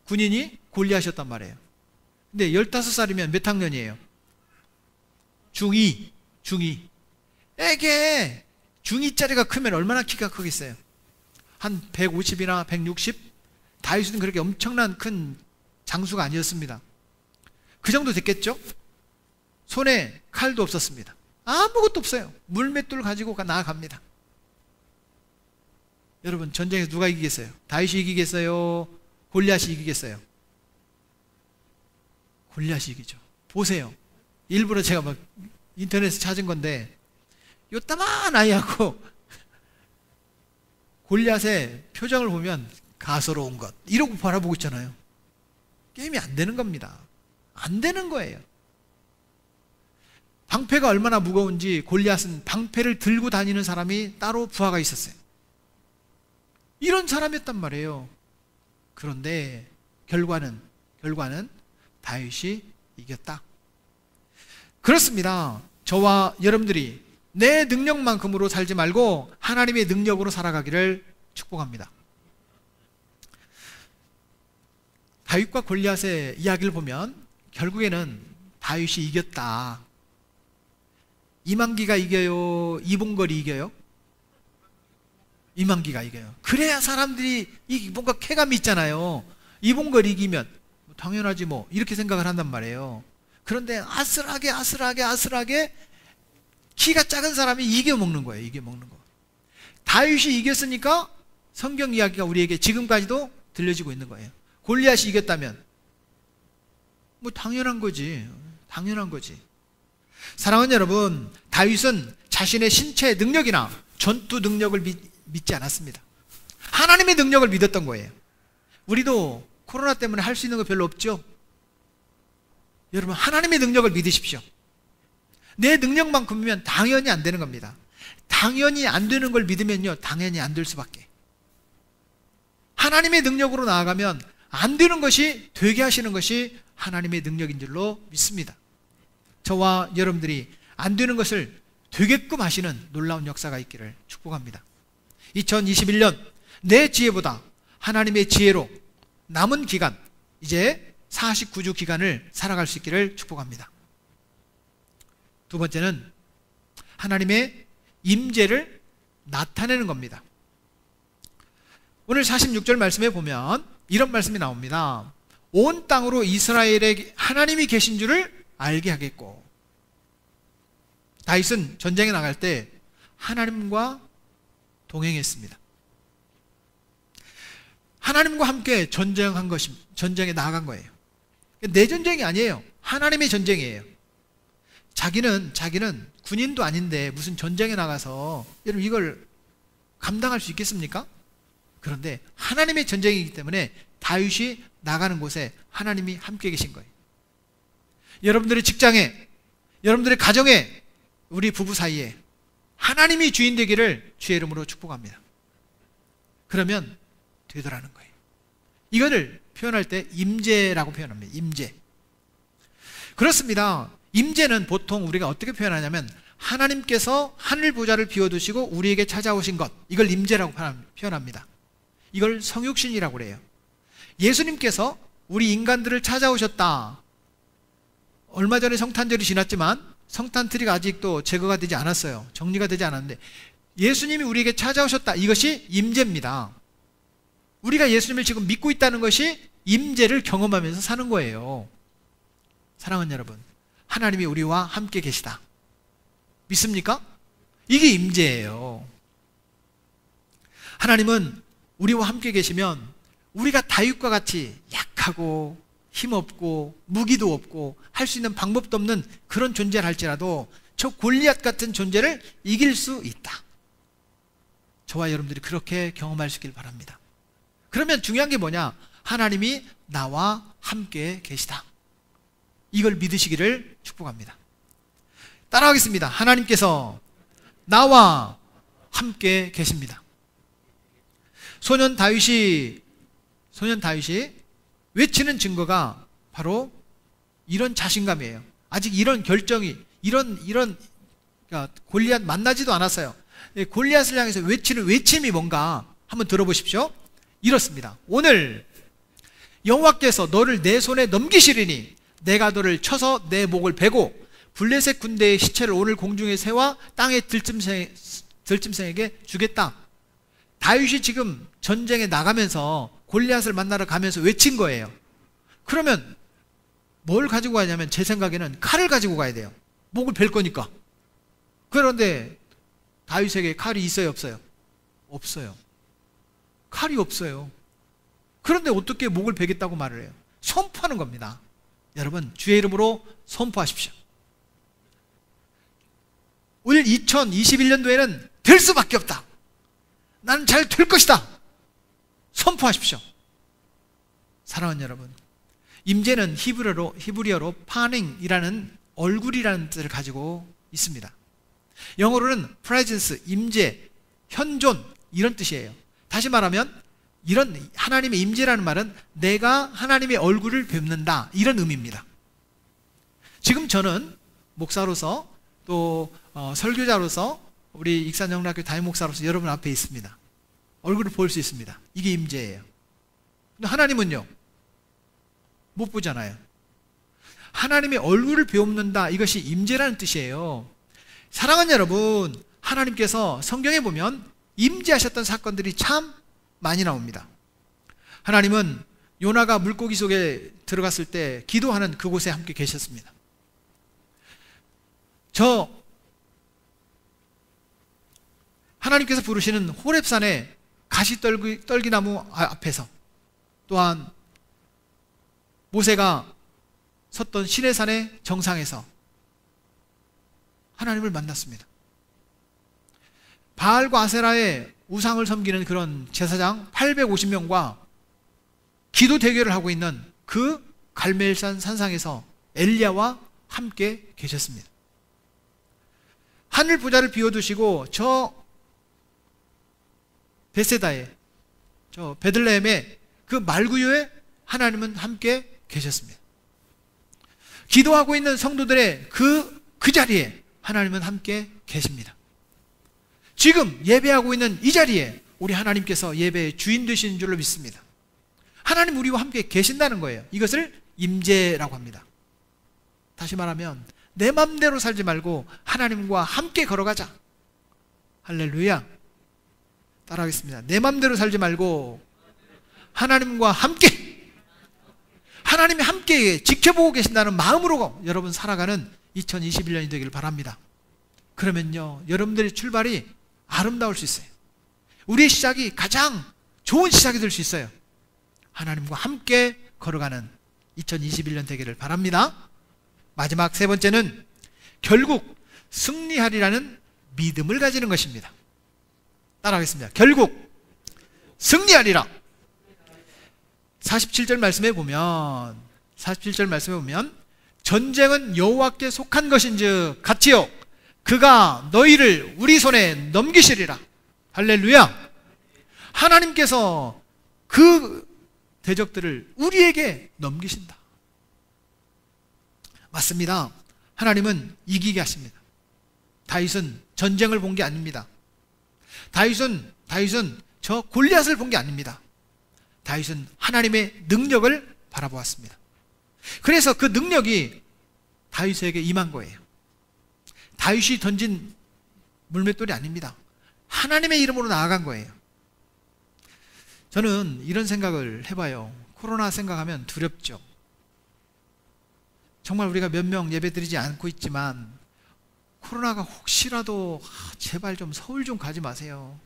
군인이 골리앗이었단 말이에요. 근데 15살이면 몇 학년이에요? 중2. 애게 중2짜리가 크면 얼마나 키가 크겠어요? 한 150이나 160? 다윗은 그렇게 엄청난 큰 장수가 아니었습니다. 그 정도 됐겠죠? 손에 칼도 없었습니다. 아무것도 없어요. 물맷돌 가지고 나아갑니다. 여러분, 전쟁에서 누가 이기겠어요? 다윗이 이기겠어요? 골리앗이 이기겠어요? 골리앗이 이기죠. 보세요. 일부러 제가 막 인터넷에서 찾은 건데, 요따만 아이하고 골리앗의 표정을 보면 가소로운 것, 이러고 바라보고 있잖아요. 게임이 안 되는 겁니다. 안 되는 거예요. 방패가 얼마나 무거운지 골리앗은 방패를 들고 다니는 사람이 따로 부하가 있었어요. 이런 사람이었단 말이에요. 그런데 결과는 다윗이 이겼다. 그렇습니다. 저와 여러분들이 내 능력만큼으로 살지 말고 하나님의 능력으로 살아가기를 축복합니다. 다윗과 골리앗의 이야기를 보면 결국에는 다윗이 이겼다. 이만기가 이겨요? 이봉걸이 이겨요? 이만기가 이겨요. 그래야 사람들이 뭔가 쾌감이 있잖아요. 이봉걸이 이기면 당연하지 뭐, 이렇게 생각을 한단 말이에요. 그런데 아슬하게 키가 작은 사람이 이겨먹는 거예요. 이겨먹는 거. 다윗이 이겼으니까 성경 이야기가 우리에게 지금까지도 들려지고 있는 거예요. 골리앗이 이겼다면 뭐 당연한 거지. 사랑하는 여러분, 다윗은 자신의 신체의 능력이나 전투 능력을 믿지 않았습니다. 하나님의 능력을 믿었던 거예요. 우리도 코로나 때문에 할 수 있는 거 별로 없죠? 여러분, 하나님의 능력을 믿으십시오. 내 능력만큼이면 당연히 안 되는 겁니다. 당연히 안 되는 걸 믿으면요, 당연히 안 될 수밖에. 하나님의 능력으로 나아가면 안 되는 것이 되게 하시는 것이 하나님의 능력인 줄로 믿습니다. 저와 여러분들이 안 되는 것을 되게끔 하시는 놀라운 역사가 있기를 축복합니다. 2021년 내 지혜보다 하나님의 지혜로 남은 기간, 이제 49주 기간을 살아갈 수 있기를 축복합니다. 두 번째는 하나님의 임재를 나타내는 겁니다. 오늘 46절 말씀에 보면 이런 말씀이 나옵니다. 온 땅으로 이스라엘에 하나님이 계신 줄을 알게 하겠고. 다윗은 전쟁에 나갈 때 하나님과 동행했습니다. 하나님과 함께 전쟁에 나아간 거예요. 내 전쟁이 아니에요. 하나님의 전쟁이에요. 자기는 군인도 아닌데 무슨 전쟁에 나가서 여러분 이걸 감당할 수 있겠습니까? 그런데 하나님의 전쟁이기 때문에 다윗이 나가는 곳에 하나님이 함께 계신 거예요. 여러분들의 직장에, 여러분들의 가정에, 우리 부부 사이에 하나님이 주인 되기를 주의 이름으로 축복합니다. 그러면 되더라는 거예요. 이거를 표현할 때 임재라고 표현합니다. 임재. 그렇습니다. 임재는 보통 우리가 어떻게 표현하냐면 하나님께서 하늘 보좌를 비워두시고 우리에게 찾아오신 것, 이걸 임재라고 표현합니다. 이걸 성육신이라고 그래요. 예수님께서 우리 인간들을 찾아오셨다. 얼마 전에 성탄절이 지났지만 성탄트리가 아직도 제거가 되지 않았어요. 정리가 되지 않았는데 예수님이 우리에게 찾아오셨다. 이것이 임재입니다. 우리가 예수님을 지금 믿고 있다는 것이 임재를 경험하면서 사는 거예요. 사랑하는 여러분, 하나님이 우리와 함께 계시다. 믿습니까? 이게 임재예요. 하나님은 우리와 함께 계시면 우리가 다윗과 같이 약하고 힘없고 무기도 없고 할 수 있는 방법도 없는 그런 존재를 할지라도 저 골리앗 같은 존재를 이길 수 있다. 저와 여러분들이 그렇게 경험할 수 있길 바랍니다. 그러면 중요한 게 뭐냐? 하나님이 나와 함께 계시다. 이걸 믿으시기를 축복합니다. 따라하겠습니다. 하나님께서 나와 함께 계십니다. 소년 다윗이 외치는 증거가 바로 이런 자신감이에요. 아직 이런 결정이, 그러니까 골리앗 만나지도 않았어요. 골리앗을 향해서 외치는 외침이 뭔가 한번 들어보십시오. 이렇습니다. 오늘 여호와께서 너를 내 손에 넘기시리니 내가 너를 쳐서 내 목을 베고 블레셋 군대의 시체를 오늘 공중에 세워 땅의 들짐승에게 주겠다. 다윗이 지금 전쟁에 나가면서 골리앗을 만나러 가면서 외친 거예요. 그러면 뭘 가지고 가냐면 제 생각에는 칼을 가지고 가야 돼요. 목을 벨 거니까. 그런데 다윗에게 칼이 있어요, 없어요? 없어요. 칼이 없어요. 그런데 어떻게 목을 베겠다고 말을 해요? 선포하는 겁니다. 여러분, 주의 이름으로 선포하십시오. 올 2021년도에는 될 수밖에 없다. 나는 잘 될 것이다. 선포하십시오. 사랑하는 여러분, 임재는 히브리어로 파닝이라는 얼굴이라는 뜻을 가지고 있습니다. 영어로는 presence, 임재, 현존 이런 뜻이에요. 다시 말하면 이런 하나님의 임재라는 말은 내가 하나님의 얼굴을 뵙는다 이런 의미입니다. 지금 저는 목사로서 또 설교자로서 우리 익산영락교 담임 목사로서 여러분 앞에 있습니다. 얼굴을 볼 수 있습니다. 이게 임재예요. 근데 하나님은요, 못 보잖아요. 하나님의 얼굴을 배웁는다, 이것이 임재라는 뜻이에요. 사랑하는 여러분, 하나님께서 성경에 보면 임재하셨던 사건들이 참 많이 나옵니다. 하나님은 요나가 물고기 속에 들어갔을 때 기도하는 그곳에 함께 계셨습니다. 하나님께서 부르시는 호렙산의 가시떨기나무 앞에서, 또한 모세가 섰던 시내산의 정상에서 하나님을 만났습니다. 바알과 아세라의 우상을 섬기는 그런 제사장 850명과 기도 대결을 하고 있는 그 갈멜산 산상에서 엘리야와 함께 계셨습니다. 하늘 보좌를 비워두시고 저 베세다에, 저 베들레헴의 그 말구유에 하나님은 함께 계셨습니다. 기도하고 있는 성도들의 그 자리에 하나님은 함께 계십니다. 지금 예배하고 있는 이 자리에 우리 하나님께서 예배의 주인 되시는 줄로 믿습니다. 하나님 우리와 함께 계신다는 거예요. 이것을 임재라고 합니다. 다시 말하면 내 맘대로 살지 말고 하나님과 함께 걸어가자. 할렐루야. 따라하겠습니다. 내 맘대로 살지 말고 하나님과 함께, 하나님이 함께 지켜보고 계신다는 마음으로 여러분 살아가는 2021년이 되기를 바랍니다. 그러면요, 여러분들의 출발이 아름다울 수 있어요. 우리의 시작이 가장 좋은 시작이 될 수 있어요. 하나님과 함께 걸어가는 2021년 되기를 바랍니다. 마지막 세 번째는 결국 승리하리라는 믿음을 가지는 것입니다. 따라하겠습니다. 결국 승리하리라. 47절 말씀에 보면 전쟁은 여호와께 속한 것인즉 같이요 그가 너희를 우리 손에 넘기시리라. 할렐루야. 하나님께서 그 대적들을 우리에게 넘기신다. 맞습니다. 하나님은 이기게 하십니다. 다윗은 전쟁을 본 게 아닙니다. 다윗은 저 골리앗을 본 게 아닙니다. 다윗은 하나님의 능력을 바라보았습니다. 그래서 그 능력이 다윗에게 임한 거예요. 다윗이 던진 물맷돌이 아닙니다. 하나님의 이름으로 나아간 거예요. 저는 이런 생각을 해봐요. 코로나 생각하면 두렵죠. 정말 우리가 몇 명 예배드리지 않고 있지만 코로나가 혹시라도 제발 좀 서울 좀 가지 마세요.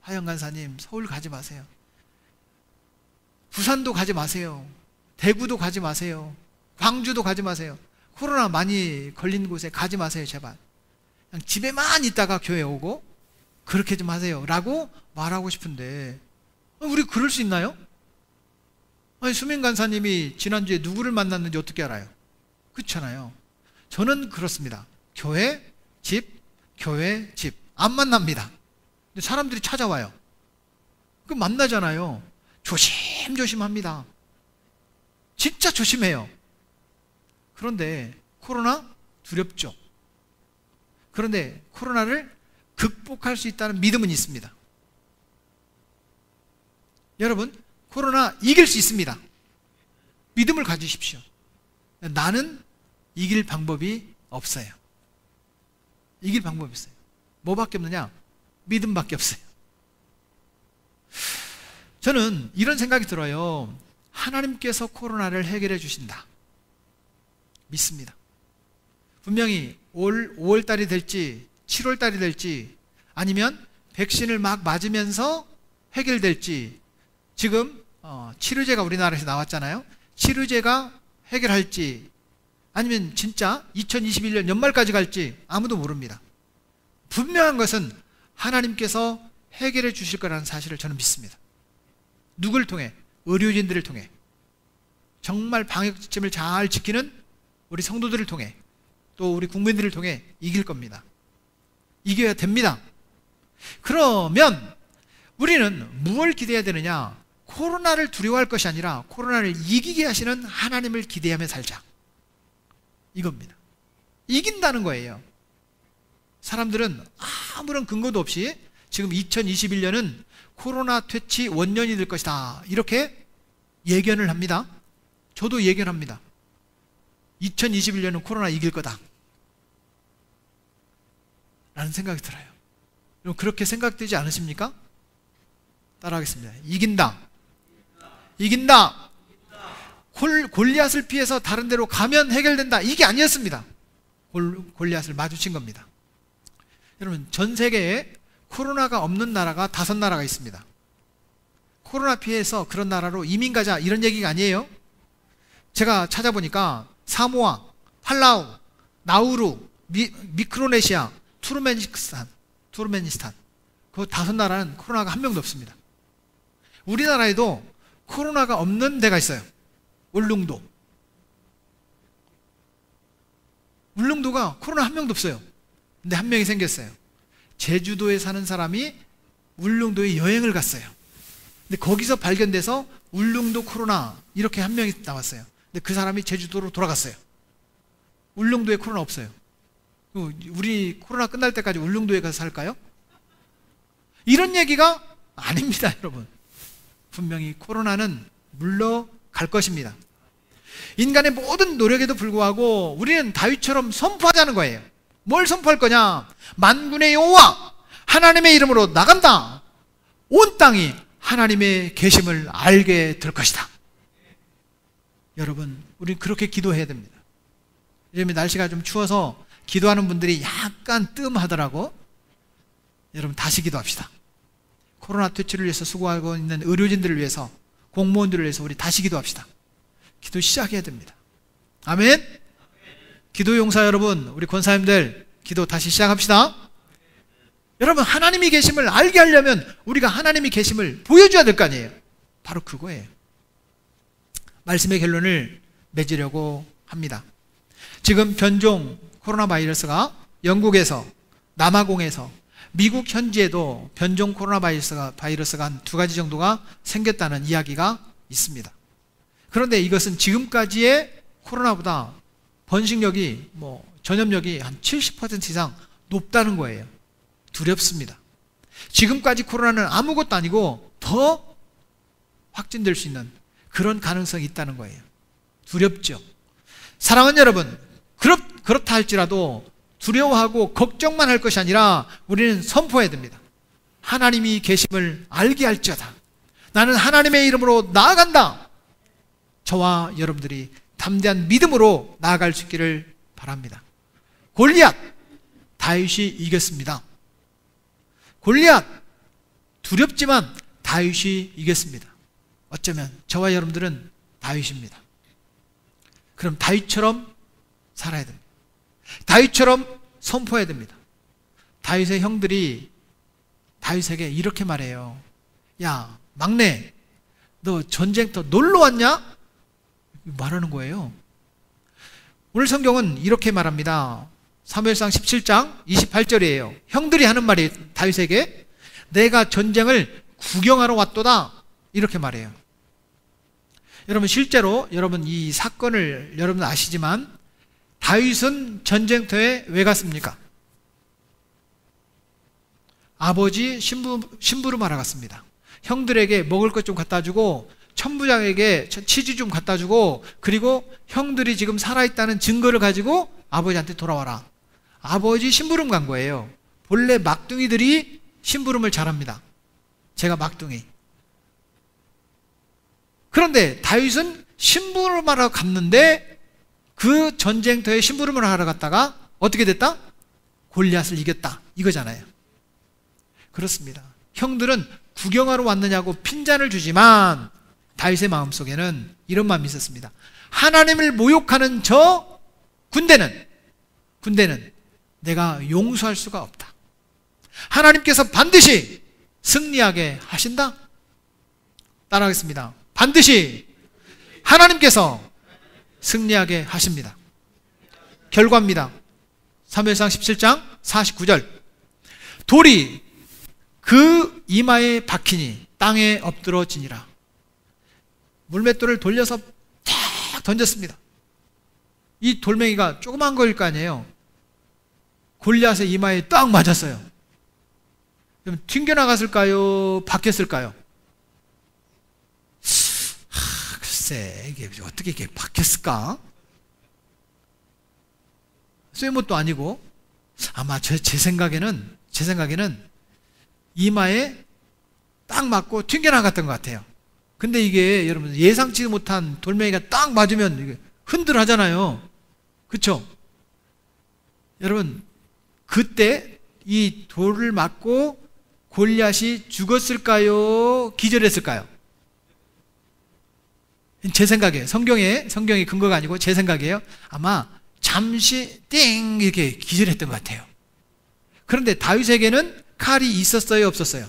하영 간사님, 서울 가지 마세요. 부산도 가지 마세요. 대구도 가지 마세요. 광주도 가지 마세요. 코로나 많이 걸린 곳에 가지 마세요, 제발. 그냥 집에만 있다가 교회 오고 그렇게 좀 하세요 라고 말하고 싶은데 우리 그럴 수 있나요? 아니, 수민 간사님이 지난주에 누구를 만났는지 어떻게 알아요? 그렇잖아요. 저는 그렇습니다. 교회, 집, 교회, 집. 안 만납니다. 근데 사람들이 찾아와요. 그럼 만나잖아요. 조심조심합니다. 진짜 조심해요. 그런데 코로나 두렵죠. 그런데 코로나를 극복할 수 있다는 믿음은 있습니다. 여러분, 코로나 이길 수 있습니다. 믿음을 가지십시오. 나는 이길 방법이 없어요. 이길 방법이 없어요. 뭐밖에 없느냐? 믿음밖에 없어요. 저는 이런 생각이 들어요. 하나님께서 코로나를 해결해 주신다. 믿습니다. 분명히 올 5월 달이 될지 7월 달이 될지 아니면 백신을 막 맞으면서 해결될지, 지금 치료제가 우리나라에서 나왔잖아요. 치료제가 해결할지 아니면 진짜 2021년 연말까지 갈지 아무도 모릅니다. 분명한 것은 하나님께서 해결해 주실 거라는 사실을 저는 믿습니다. 누굴 통해? 의료진들을 통해, 정말 방역지침을 잘 지키는 우리 성도들을 통해, 또 우리 국민들을 통해 이길 겁니다. 이겨야 됩니다. 그러면 우리는 무엇을 기대해야 되느냐? 코로나를 두려워할 것이 아니라 코로나를 이기게 하시는 하나님을 기대하며 살자, 이겁니다. 이긴다는 거예요. 사람들은 아무런 근거도 없이 지금 2021년은 코로나 퇴치 원년이 될 것이다, 이렇게 예견을 합니다. 저도 예견합니다. 2021년은 코로나 이길 거다 라는 생각이 들어요. 여러분, 그렇게 생각되지 않으십니까? 따라하겠습니다. 이긴다. 이긴다. 골리앗을 피해서 다른 데로 가면 해결된다, 이게 아니었습니다. 골리앗을 마주친 겁니다. 여러분, 전 세계에 코로나가 없는 나라가 5나라가 있습니다. 코로나 피해서 그런 나라로 이민 가자, 이런 얘기가 아니에요. 제가 찾아보니까 사모아, 팔라우, 나우루, 미크로네시아, 투르메니스탄, 그 5나라는 코로나가 한 명도 없습니다. 우리나라에도 코로나가 없는 데가 있어요. 울릉도. 울릉도가 코로나 한 명도 없어요. 근데 한 명이 생겼어요. 제주도에 사는 사람이 울릉도에 여행을 갔어요. 근데 거기서 발견돼서 울릉도 코로나, 이렇게 한 명이 나왔어요. 근데 그 사람이 제주도로 돌아갔어요. 울릉도에 코로나 없어요. 우리 코로나 끝날 때까지 울릉도에 가서 살까요? 이런 얘기가 아닙니다, 여러분. 분명히 코로나는 물러갈 것입니다. 인간의 모든 노력에도 불구하고 우리는 다윗처럼 선포하자는 거예요. 뭘 선포할 거냐? 만군의 여호와 하나님의 이름으로 나간다. 온 땅이 하나님의 계심을 알게 될 것이다. 여러분, 우리는 그렇게 기도해야 됩니다. 요즘에 날씨가 좀 추워서 기도하는 분들이 약간 뜸하더라고. 여러분, 다시 기도합시다. 코로나 퇴치를 위해서 수고하고 있는 의료진들을 위해서, 공무원들을 위해서 우리 다시 기도합시다. 기도 시작해야 됩니다. 아멘. 기도 용사 여러분, 우리 권사님들 기도 다시 시작합시다. 여러분, 하나님이 계심을 알게 하려면 우리가 하나님이 계심을 보여줘야 될 거 아니에요. 바로 그거예요. 말씀의 결론을 맺으려고 합니다. 지금 변종 코로나 바이러스가 영국에서, 남아공에서, 미국 현지에도 변종 코로나 바이러스가 한 2가지 정도가 생겼다는 이야기가 있습니다. 그런데 이것은 지금까지의 코로나보다 번식력이, 전염력이 한 70% 이상 높다는 거예요. 두렵습니다. 지금까지 코로나는 아무것도 아니고 더 확진될 수 있는 그런 가능성이 있다는 거예요. 두렵죠. 사랑하는 여러분, 그렇다 할지라도 두려워하고 걱정만 할 것이 아니라 우리는 선포해야 됩니다. 하나님이 계심을 알게 할지어다. 나는 하나님의 이름으로 나아간다. 저와 여러분들이 담대한 믿음으로 나아갈 수 있기를 바랍니다. 골리앗, 다윗이 이겼습니다. 골리앗, 두렵지만 다윗이 이겼습니다. 어쩌면 저와 여러분들은 다윗입니다. 그럼 다윗처럼 살아야 됩니다. 다윗처럼 선포해야 됩니다. 다윗의 형들이 다윗에게 이렇게 말해요. 야, 막내, 너 전쟁터 놀러 왔냐? 말하는 거예요. 오늘 성경은 이렇게 말합니다. 사무엘상 17장 28절이에요. 형들이 하는 말이 다윗에게, 내가 전쟁을 구경하러 왔도다, 이렇게 말해요. 여러분, 실제로 여러분 이 사건을 여러분 아시지만 다윗은 전쟁터에 왜 갔습니까? 아버지 심부름하러 갔습니다. 형들에게 먹을 것 좀 갖다 주고, 천부장에게 치즈 좀 갖다 주고, 그리고 형들이 지금 살아있다는 증거를 가지고 아버지한테 돌아와라. 아버지 심부름 간 거예요. 본래 막둥이들이 심부름을 잘합니다. 제가 막둥이. 그런데 다윗은 심부름하러 갔는데 그 전쟁터에 심부름을 하러 갔다가 어떻게 됐다? 골리앗을 이겼다 이거잖아요. 그렇습니다. 형들은 구경하러 왔느냐고 핀잔을 주지만 다윗의 마음속에는 이런 마음이 있었습니다. 하나님을 모욕하는 저 군대는 내가 용서할 수가 없다. 하나님께서 반드시 승리하게 하신다. 따라하겠습니다. 반드시 하나님께서 승리하게 하십니다. 결과입니다. 사무엘상 17장 49절. 돌이 그 이마에 박히니 땅에 엎드러지니라. 물맷돌을 돌려서 탁 던졌습니다. 이 돌멩이가 조그만 거일 거 아니에요. 골리앗의 이마에 딱 맞았어요. 그럼 튕겨나갔을까요? 박혔을까요? 글쎄, 이게 어떻게 이렇게 박혔을까? 쇠못도 아니고, 아마 제 생각에는 이마에 딱 맞고 튕겨나갔던 것 같아요. 근데 이게 여러분 예상치 못한 돌멩이가 딱 맞으면 이게 흔들하잖아요. 그쵸? 여러분, 그때 이 돌을 맞고 골리앗이 죽었을까요? 기절했을까요? 제 생각이에요. 성경의 근거가 아니고 제 생각이에요. 아마 잠시 띵 이렇게 기절했던 것 같아요. 그런데 다윗에게는 칼이 있었어요, 없었어요?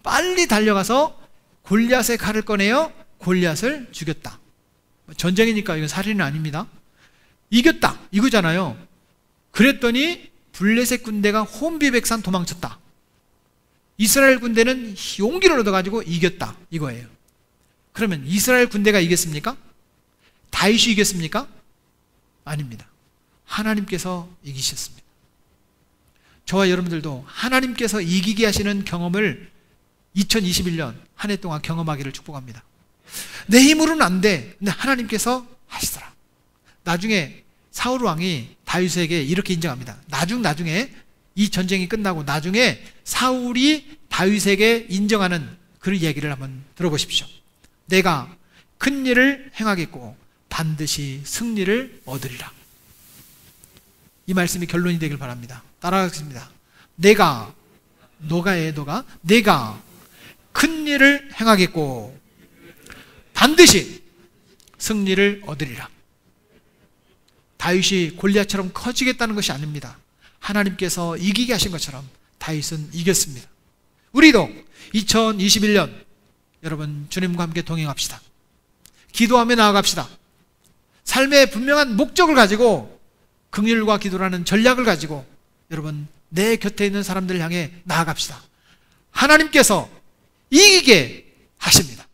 빨리 달려가서 골리앗의 칼을 꺼내어 골리앗을 죽였다. 전쟁이니까 이건 살인은 아닙니다. 이겼다 이거잖아요. 그랬더니 블레셋 군대가 혼비백산 도망쳤다. 이스라엘 군대는 용기를 얻어가지고 이겼다 이거예요. 그러면 이스라엘 군대가 이겼습니까? 다윗이 이겼습니까? 아닙니다. 하나님께서 이기셨습니다. 저와 여러분들도 하나님께서 이기게 하시는 경험을 2021년 한 해 동안 경험하기를 축복합니다. 내 힘으로는 안 돼. 근데 하나님께서 하시더라. 나중에 사울 왕이 다윗에게 이렇게 인정합니다. 나중에 이 전쟁이 끝나고 나중에 사울이 다윗에게 인정하는 그 이야기를 한번 들어보십시오. 내가 큰 일을 행하겠고 반드시 승리를 얻으리라. 이 말씀이 결론이 되길 바랍니다. 따라가겠습니다. 내가 큰 일을 행하겠고 반드시 승리를 얻으리라. 다윗이 골리앗처럼 커지겠다는 것이 아닙니다. 하나님께서 이기게 하신 것처럼 다윗은 이겼습니다. 우리도 2021년 여러분 주님과 함께 동행합시다. 기도하며 나아갑시다. 삶의 분명한 목적을 가지고 긍휼과 기도라는 전략을 가지고 여러분 내 곁에 있는 사람들을 향해 나아갑시다. 하나님께서 이기게 하십니다.